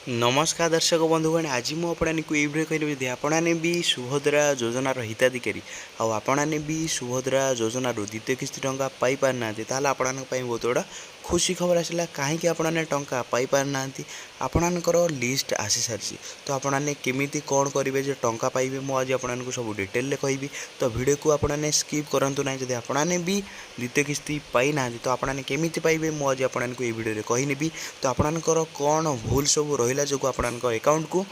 नमस्कार दर्शक बंधुगण आज मुझे ये वीडियो कह यदि आपने भी सुभद्रा योजनार हिताधिकारी आपने भी सुभद्रा योजनार द्वितीय किस्ती टंका पाई पारना आपण बहुत बड़ा खुशी खबर आसला कहीं आपने टंका पाई पारना आपणकर लिस्ट आसी सारी तो आपने केमी कौन करेंगे जो टंका पाइबे मुझे आज सब डिटेल कहि तो वीडियो को आपने स्किप करूँ ना जब आपने भी द्वितीय किस्ती पाई ना तो आपने केमी पाइबे मुझे आपको ये वीडियो कहनेबी तो आपणकर कौन भूल सब रहा जो आपण अकाउंट को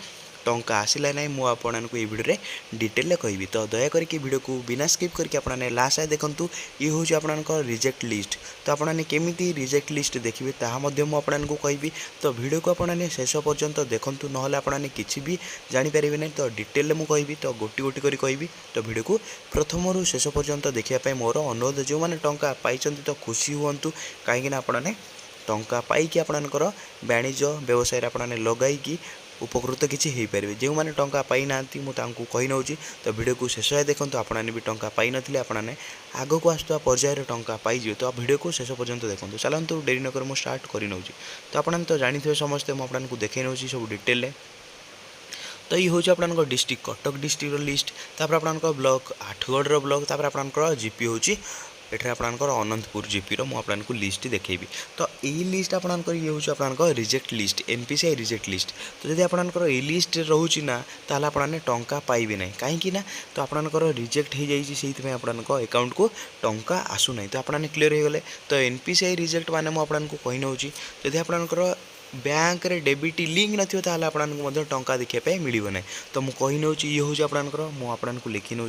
टंका आसला ना मुझे आपको ये वीडियो डिटेल कहि तो दयाक वीडियो को बिना स्किप करके आपने लास्ट आए देखूँ ये हूँ आपंकर रिजेक्ट लिस्ट तो आपने केमी रिजेक्ट लिस्ट देखिए ताकि आपको कहि तो वीडियो को आपने शेष पर्यंत देखूँ ना आपने किसी भी जानीपारे ना तो डिटेल मुझे कहि तो गोटी गोटी कर कहि तो वीडियो को प्रथम शेष पर्यंत देखापी मोर अनुरोध जो मैंने टंका पाई तो खुशी हूँ कहीं आपने टंका पाई आपणकर वाणिज्य व्यवसाय आपने लगाई उपकृत किसी हो पारे जो मैंने टंका पाई ना मुझे कही नौ तो वीडियो को शेष है देखो आपने भी टंका पाई नथिले आपने आग को आसुवा पर्यायर टंका पाई तो वीडियो को शेष पर्यंत देखो चलते डेरी नक मुझे स्टार्ट कर नौ तो आपने तो जानते समस्ते मुझे देखे नौ सब डिटेल तो ये हूँ आपंकर डिस्ट्रिक्ट कटक डिस्ट्रिक्ट लिस्ट तापर आपंकर ब्लॉक आठगढ़ ब्लॉक तापर आपंकर जीपी हूँ एठार आपंकर अनंतपुर जीपी मुझे लिस्ट देखेबी तो यही लिस्ट आपंकर ये हूँ आपंकर reject list NPCI reject list तो जब आपंकर ये लिस्ट रोचे ना ताल आपने टंका पाइबे ना कहीं तो आपंकर रिजेक्ट हो जाए आपंकर अकाउंट को टंका आसूना तो आपने क्लीयर हो गले तो एनपीसीआई रिजेक्ट माने मुझे कही नौ जब आपंकर बैंक रे डेबिट लिंक नथियो ताले आपन टंका देखापी मिल ना तो मुझे कही नौ ये हूँ आपंकर मुझे लिखि नौ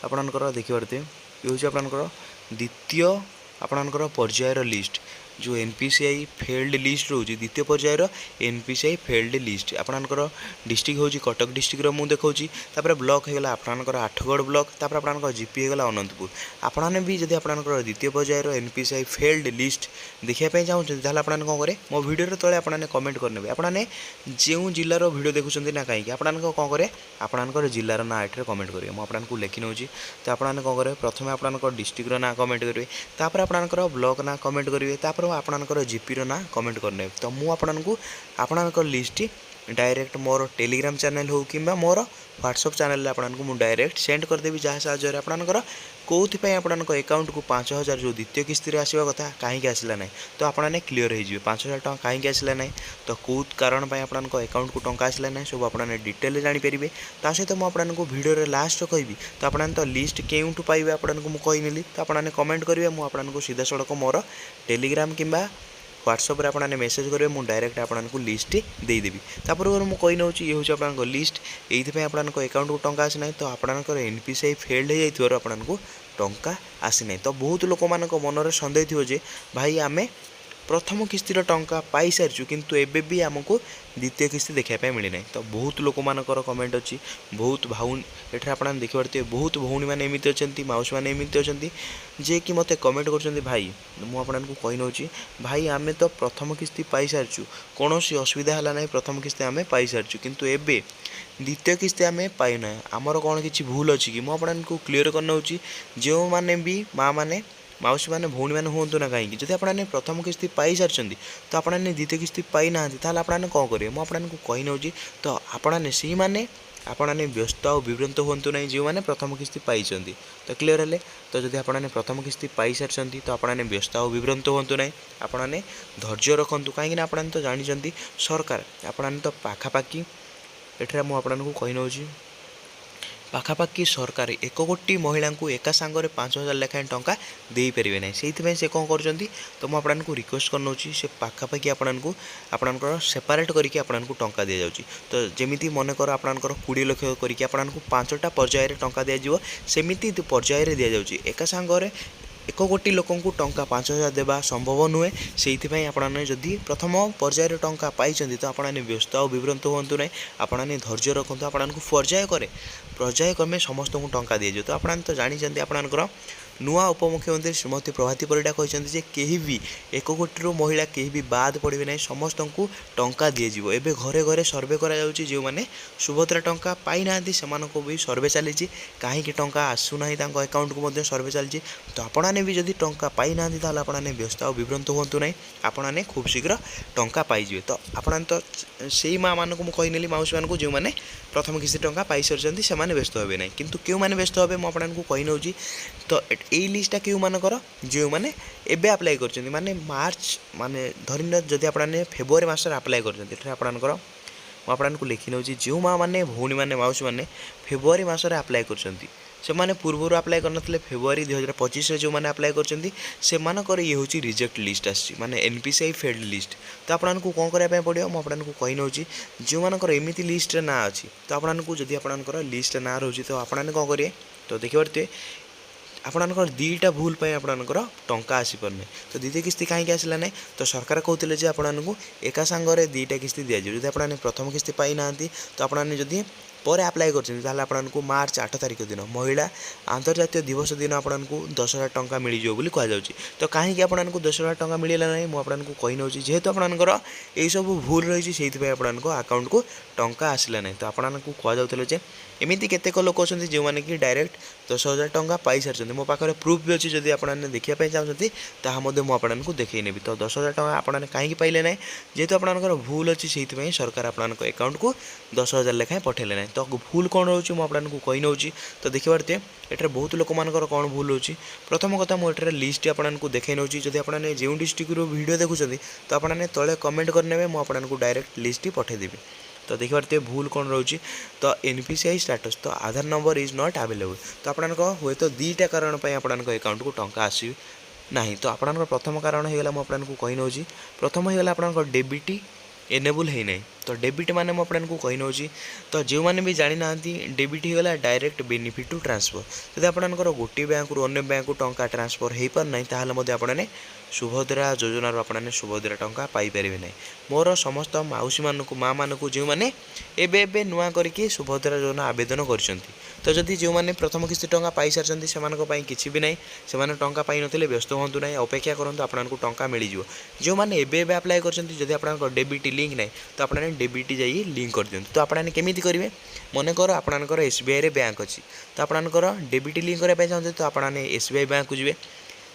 आपंकर देखिए ये हूँ आपंकर द्वितीय आपणकर पर्यायर लिस्ट जो एनपीसीआई फेल्ड लिस्ट रोचे द्वितीय पर्यायर एनपीसीआई फेल्ड लिस्ट आपणकर डिस्ट्रिक्ट हूँ कटक डिस्ट्रिक्ट मुझे देखा ब्लॉक होगा आपणकर आठगढ़ ब्लॉक तापर आपणकर जीपी होगा अनंतपुर आपने भी जब आपणकर द्वितीय पर्यायर एनपीसीआई फेल्ड लिस्ट देखापी चाहते हैं आपने कौन करें मो वीडियो तले आपने कमेंट करने आपने जो जिलार वीडियो देखुं ना कहीं आपन कौन करें आपणकर जिलार ना ये कमेंट करेंगे मुझे लिखि नौ तो आपने कौन करें प्रथम आपणकर डिस्ट्रिक्ट ना कमेंट करेंगे तापर आपणकर ब्लॉक ना कमेंट करेंगे तापर आपणकर जीपी रो ना कमेंट करने तो मुझे आपणकर लिस्ट डायरेक्ट मोर टेलीग्राम चैनल हो कि मोर व्हाट्सएप चैनल आपको मुझे डायरेक्ट सेंड करदेवी जहाँ साहाय्य आपणकर कौन आपणकर अकाउंट को 5000 जो द्वितीय किस्ती आसवा कथा कहीं आसला ना तो आपने क्लीयर हो 5000 टका कहीं आसला ना तो कौ कारण आपणकर अकाउंट को टंका आसला ना सब आपने डिटेल जानीपारे ता सहित मुझे वीडियो लास्ट कहि तो आपने तो लिस्ट केउठू पाइबे आपको मुझे कहीनेली तो आपने कमेंट करेंगे मुझे सीधा सड़क मोर टेलीग्राम कि व्हाट्सएप रे आपने मेसेज करेंगे मुझे डायरेक्ट आपको लिस्ट देदेवी तापर मुझे कही नौ ये हूँ आप लिस्ट ये आपको अकाउंट को टंका आसी ना तो आपंकर एनपीसीआई फेल्ड हो जाइए आपको टंका आसी ना तो बहुत लोक मान मनरे सन्देह थी जे भाई आमे प्रथम किस्तिर टंका पाई सारी किंतु एबे भी आमको द्वितीय किस्ती देखापी मिली ना तो बहुत लोक मानकर कमेंट अच्छी बहुत भाऊ एठार आप देखिए बहुत भौणी मैंने एमती अच्छा माउसी मैंने एमती अच्छा जे कि मत कमेंट कर भाई मुझे कही नौ भाई आम तो प्रथम किस्ती पाई सारी कौन असुविधा है ना प्रथम किस्ती आम पाई सारी किंतु एबे द्वितीय किस्ती आम पाइना आमर कौन किसी भूल अच्छी कि मुझे क्लीयर करना जो मैंने भी माँ मैंने माउसी मैंने भौणी मैंने हूँ ना कहीं जब आपने प्रथम किस्ती पाई सारी तो आपने द्वितीय किस्ती पाई ना आपने कौन करेंगे मुझे कही नौ तो आपने से मैंने आपने व्यस्त और विभ्रांत हूँ ना जो मैंने प्रथम किस्ती पाई तो क्लीयर है तो जब आपने प्रथम किस्ती पाई सारी तो आपने व्यस्त और विभ्रांत हूँ ना आपने धैर्य रखु कहीं आपने तो जानते सरकार आपने तो पाखापाखि एठार मुझे कही नौ पाखापाखि सरकार 1 कोटी महिला को एका सांगरे 5000 लेखाएं टंका दे पारे ना से कौन कर तो मुझे आपको रिक्वेस्ट करना से पाखापाखि आपंकर सेपारेट करके आपको टंका दि जाऊँगी तो जमी मनकर आपंकर 20 लाख करके आपको 5टा पर्यायर टंका दिज्व सेमती पर्यायर दि जाऊँगी एका सांगरे 1 कोटी लोक टंका 5000 देवा संभव नुहे से आपने जदि प्रथम पर्यायर टंका पाई तो आपने व्यस्त और विभ्रांत हूँ ना आपने धैर्य रखु आपको पर्याय क्रमे समस्त को टंका दि जाए तो आपने तो जानते आपंकर नुआ उपमुख्यमंत्री श्रीमती प्रभाती परिडा कहते जे केही भी 1 कोटी महिला केही भी बाद पड़े ना समस्त को टंका दिज्व। एवं घरे घरे सर्वे कराऊँच जो मैंने सुभद्रा टंका पाई ना से भी सर्वे चली कहीं टंका आसूना अकाउंट को सर्वे चली। तो आपने भी जदि टंका पाई ना आपने व्यस्त और विभ्रांत हूँ ना आपने खूब शीघ्र टंका पाइबे। तो आपने तो से माँ मानक मुझे मौसी मान जो मैंने प्रथम किस्त टंका पाई सारी से व्यस्त हे ना कि क्यों मैंने व्यस्त हे मुझे कही नौ। तो यही लिस्टा क्यों मानकर जो मैंने एबे अप्लाई कर माने मार्च माने धरन जदि आपने फेब्रुआरी मस अप्लाई कर आपको लिखि नौ जो माँ मैंने भौणी मैंने मौसी मैंने फेब्रुआरी मस अप्लाई कर पूर्व अप्लाई करते फेब्रुआरी 2025 जो मैंने अप्लाई कर ये हूँ रिजेक्ट लिस्ट आसी माने एनपीसीआई फेल्ड लिस्ट। तो आपको कौन करने पड़ो मुझे कही नौ जो मानकर एमती लिस्ट ना अच्छी तो आपको जदि आपंकर लिस्ट ना रोचे तो आपने कौन करेंगे तो देखिए आपणकर दीटा भूल आपणकर टंका आसीपारना। तो द्वितीय किस्ती कहीं आसला ना तो सरकार कहते आपको एका सांगरे दीटा किस्ती दिज्व। जब आपने प्रथम किस्ती पाई ना तो आपने जदि पर अप्लाई कर मार्च 8 तारिख दिन महिला अंतर्जातीय दिवस दिन आपको 10,000 टंका मिल जाए कहुच्छे। तो कहीं आपको 10,000 टंका मिलला ना मुझे कही नौ जेहेतु आपंकर यही सब भूल रही है आपको अकाउंट को टंका आसला ना। तो आपको कहुले एमती केतेक लोक अच्छा जो मैंने कि डायरेक्ट 10,000 टंका पाई सारी मो पाखे प्रूफ भी अच्छी जब आपने देखा चाहते मुझे देखी नेबी। तो 10,000 टंका आपने कहीं पाइले ना जेहेतु आपंकर भूल अच्छी से सरकार आपंक अकाउंट को 10,000 लेखाएं पठेले ना। तो भूल कौन रोचे मुझे कही नौ। तो देखिए एटार बहुत लोक मानकर कौन भूल रोचे प्रथम कथा मुझे लिस्ट आपको देखे नौ। जब आपने जो डिस्ट्रिक्ट वीडियो देखुं तो आपने तले कमेंट करने मुझे डायरेक्ट लिस्ट पठेदेवी। तो देखिए पारे भूल कौन रोचे तो एनपीसीआई स्टेटस तो आधार नंबर इज नॉट अवेलेबल। तो आपको हे तो दुईटा कारण आपंक अकाउंट को टंका आस ना। तो आपंकर प्रथम कारण होगा मुझे कही नौ प्रथम होगा आपंकर डेबिट एनेबल है ना। तो डेबिट माने मुझे कही नौ तो जो मैंने भी जानी ना डेबिट होगा डायरेक्ट बेनिफिट टू ट्रांसफर। जब आपंकर गोटे बैंक रु अन्य बैंक को टंका ट्रांसफर हो पार ना ताल आपने सुभद्रा योजनार आपने सुभद्रा टंका पाइपर ना। मोर समस्त मौसी मानक माँ मानक जो मैंने एबे नुआ करके सुभद्रा योजना आवेदन कर। तो जदि जो मैंने प्रथम किस्ती टंका पाई सारी से किसी भी ना से टंका पाई नथिले व्यस्त हूँ ना अपेक्षा करूँ आपको टंका मिल जाए। जो मैंने एबे अप्लाई कर डेबिट लिंक ना तो आपने डेबिट जाइए लिंक कर दिखाँ। तो आपने केमी करेंगे मनकर आपंकर एसबीआई बैंक अच्छी तो आपंकर डेबिट लिंक करने चाहते तो आपने एसबीआई बैंक को जी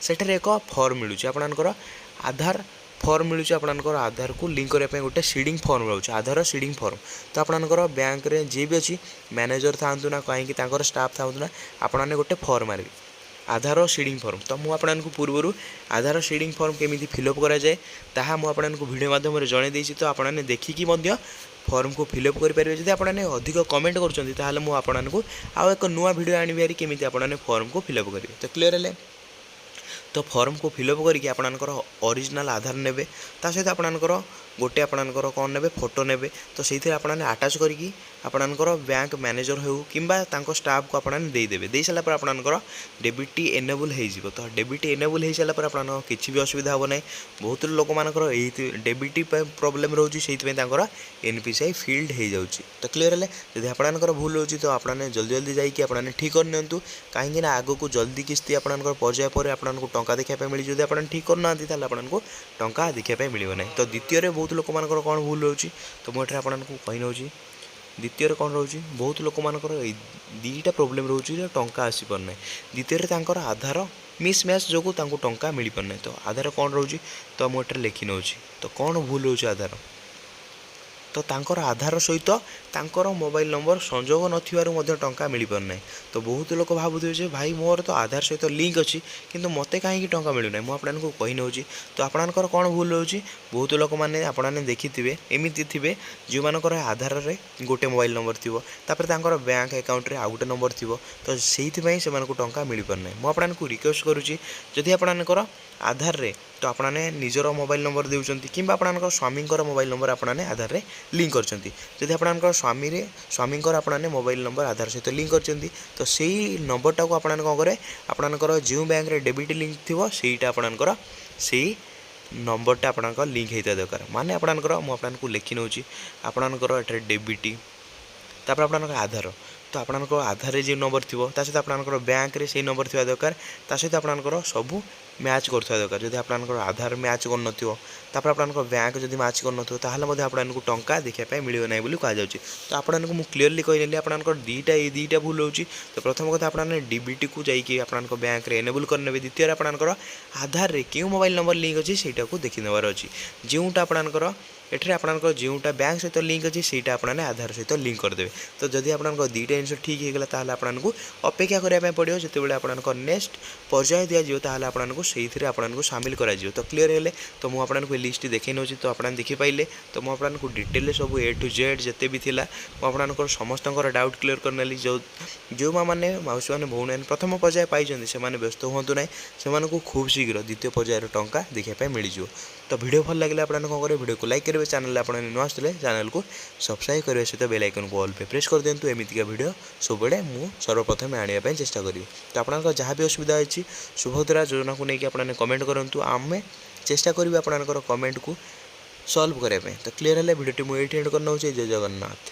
सेठार एक फर्म मिलूँ आपंकर आधार फर्म मिलूँ आपंकर आधार को लिंक करने गोटे सीडिंग फर्म रोचे आधार सीडिंग फर्म। तो आपंकर बैंक रे जी भी अच्छी मैनेजर था ना कहीं स्टाफ था ना आपने गोटे फर्म मारे आधार सीडिंग फर्म। तो मुझे पूर्व आधार सीडिंग फर्म केमी फिलअप कराए ताहा मुझे वीडियो माध्यम जन। तो आपने देखिकी फर्म को फिलअप करेंगे। जब आपने अधिक कमेंट करूँ आउ एक नुआ वीडियो आनी केमी आपने फर्म को फिलअप करेंगे। तो क्लीयर है तो फर्म को फिलअप करके आपंकर ओरिजिनल आधार ने सहित आपंकर गोटे आपंकर कौन ने फोटो ने तो से आपने आटाच करके आपंकर बैंक मैनेजर हो कि स्टाफ को आपने देदेवे दे सारापर आपंकर डेबिट एनेबल हो। तो डेबिट एनेबल हो सारापर आप किसी भी असुविधा हे ना। बहुत लोक मानकर डेबिट प्रोब्लेम रोचे से एनपीसीआई फील्ड हो जाऊँगी। तो क्लीयर है जब आपंकर भूल रोचे तो आपने जल्दी जल्दी जाकि आपने ठीक कर नियंतु कहीं आग को जल्दी किस्ती आपंकर पर्याय पर आपको टंका देखा मिल जब आप ठीक करना आपको टंका देखा मिल ना। तो द्वितीय बहुत लोक मानकर कौन भूल रोचे तो मुझे आपको कही नौ द्वितीय कौन रोचे बहुत लोक मानकर दुईटा प्रोब्लेम रोचे टंका आसीपार ना। द्वितीय आधार मिसमैच जो टंका मिल पार ना। तो आधार कौन रोचे तो मुझे लिखि नौ तो कौन भूल रोचे आधार तो तांकर आधार सहित तांकर मोबाइल नंबर संजोग नथिबारु टंका मिल पार ना। तो बहुत लोक भावुवे भाई मोर तो आधार सहित लिंक अच्छी किंतु मते कहीं टंका मिलूना मुझे कही नौ। तो आपंकर कौन भूल रोचे बहुत लोक मैंने आपने देखिथे एमती थे जो मानकर आधार रे गोटे मोबाइल नंबर थी बैंक अकाउंट रे आउ गोटे नंबर थी तो से टंका मिल पार ना। मुझे रिक्वेस्ट करुँची जदि आपंकर आधार रे तो आपने निजर मोबाइल नंबर देउछंती किंबा आपनकर स्वामींकर मोबाइल नंबर आपने आधार रे लिंक करछंती। जदि आपनकर स्वामींकर आपने मोबाइल नंबर आधार सहित लिंक करछंती तो सेही नंबरटा को आपने कौन करे आपनकर जो बैंक रे डेबिट लिंक थिवो सेहीटा आपनकर सेही नंबरटा आपनकर लिंक होता दरकार माने आपनकर मु आपनको लिखि नउची आपनकर एठरे डेबिट तापर आपनकर आधार तो आपणकर आधार जो नंबर थी सहित आपणकर बैंक रे से नंबर थी दरकार सहित आपणकर सब मैच करुवा दरकार जब आपणकर आधार मैच कर आपणकर बैंक जब मैच कर आपको टंका देखा मिल ना बोली कहुच्छे तो आपको मुझे क्लीयरली कहली आपणकर दुईटा भूल हो तो प्रथम कथा आपने डीबीटी को जाइए आप बैंक रे एनेबल करने द्वितीय आपणकर आधार रे क्यों मोबाइल नंबर लिंक अच्छी से देखी नेबार अच्छी जोटा आपणकर एठे आपणकर जोटा बैंक सहित लिंक अच्छी से आपने आधार सहित लिंक करदे तो जदि आपको दुईटा जिन ठीक होगा ताल आपको अपेक्षा करने पड़ो जिते आपको नेक्स्ट पर्याय दिज्व आपको से आपको सामिल कर तो क्लीयर है तो मुझे लिस्ट देखी नौ तो आप देखिपारे तो मुझे डिटेल सब ए टू जेड जिते भी थी मुझे समस्त डाउट क्लीयर करनेली जो माँ मैंने मौसी मैंने भौणी मैंने प्रथम पर्याय पाई से व्यस्त हूँ ना से खूब शीघ्र द्वितीय पर्यायर टंका देखापी मिल जाव तो वीडियो भल लगे आपने कौन करेंगे वीडियो को लाइक करेंगे चैनल आपने नुआ आसते चैनल को सब्सक्राइब करने सहित बेल आइकन को ऑल पे प्रेस कर दिंतु एमतीका वीडियो सब मुझे सर्वप्रथम आने चेष्टा करी तो आपंकर जहाँ भी असुविधा अच्छी सुभद्रा योजना को लेकिन आपने कमेंट करूँ आम चेष्टा करी आपंकर कमेंट को सॉल्व करने तो क्लीयर है वीडियो मुझे एंड करना जय जगन्नाथ।